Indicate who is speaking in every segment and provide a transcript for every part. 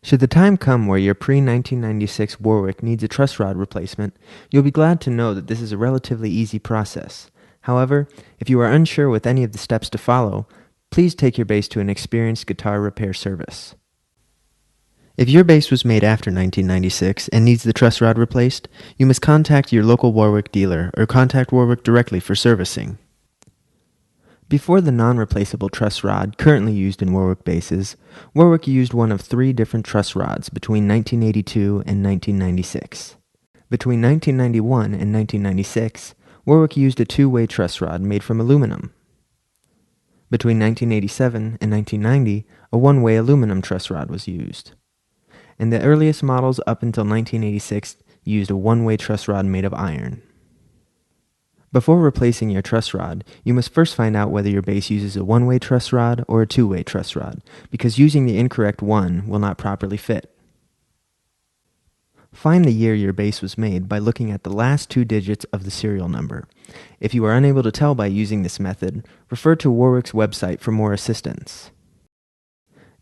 Speaker 1: Should the time come where your pre-1996 Warwick needs a truss rod replacement, you'll be glad to know that this is a relatively easy process. However, if you are unsure with any of the steps to follow, please take your bass to an experienced guitar repair service. If your bass was made after 1996 and needs the truss rod replaced, you must contact your local Warwick dealer or contact Warwick directly for servicing. Before the non-replaceable truss rod currently used in Warwick basses, Warwick used one of three different truss rods between 1982 and 1996. Between 1991 and 1996, Warwick used a two-way truss rod made from aluminum. Between 1987 and 1990, a one-way aluminum truss rod was used. And the earliest models up until 1986 used a one-way truss rod made of iron. Before replacing your truss rod, you must first find out whether your bass uses a one-way truss rod or a two-way truss rod, because using the incorrect one will not properly fit. Find the year your bass was made by looking at the last two digits of the serial number. If you are unable to tell by using this method, refer to Warwick's website for more assistance.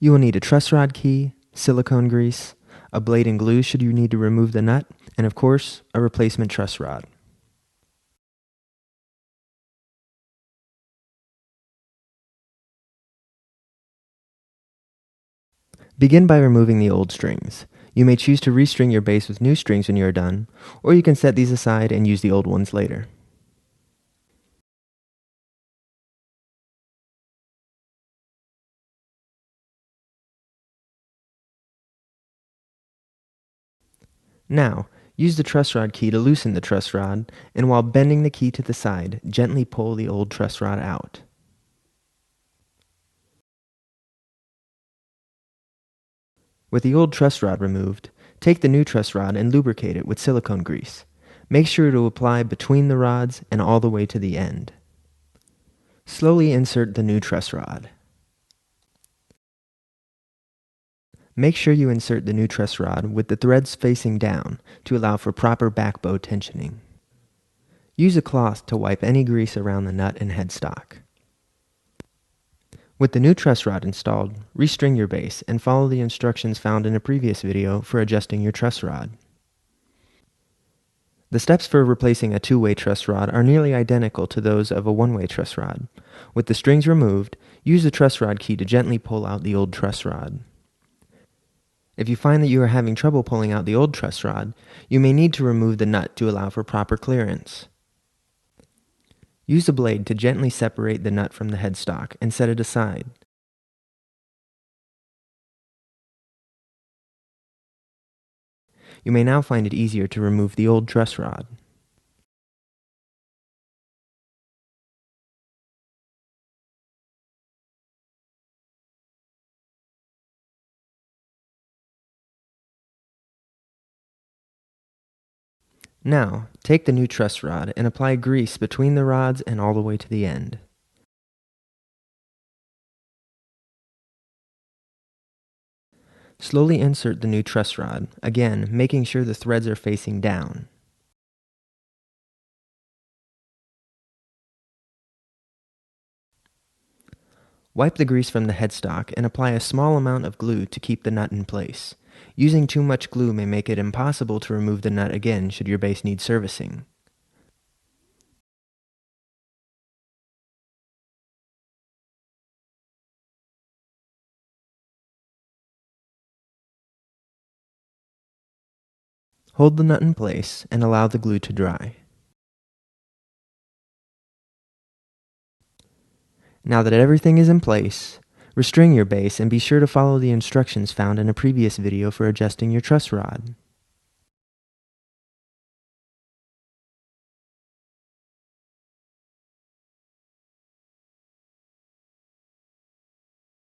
Speaker 1: You will need a truss rod key, silicone grease, a blade and glue should you need to remove the nut, and of course, a replacement truss rod. Begin by removing the old strings. You may choose to restring your bass with new strings when you are done, or you can set these aside and use the old ones later. Now, use the truss rod key to loosen the truss rod, and while bending the key to the side, gently pull the old truss rod out. With the old truss rod removed, take the new truss rod and lubricate it with silicone grease. Make sure to apply between the rods and all the way to the end. Slowly insert the new truss rod. Make sure you insert the new truss rod with the threads facing down to allow for proper back bow tensioning. Use a cloth to wipe any grease around the nut and headstock. With the new truss rod installed, restring your bass and follow the instructions found in a previous video for adjusting your truss rod. The steps for replacing a two-way truss rod are nearly identical to those of a one-way truss rod. With the strings removed, use the truss rod key to gently pull out the old truss rod. If you find that you are having trouble pulling out the old truss rod, you may need to remove the nut to allow for proper clearance. Use a blade to gently separate the nut from the headstock and set it aside. You may now find it easier to remove the old truss rod. Now, take the new truss rod and apply grease between the rods and all the way to the end. Slowly insert the new truss rod, again making sure the threads are facing down. Wipe the grease from the headstock and apply a small amount of glue to keep the nut in place. Using too much glue may make it impossible to remove the nut again should your bass need servicing. Hold the nut in place and allow the glue to dry. Now that everything is in place, restring your bass and be sure to follow the instructions found in a previous video for adjusting your truss rod.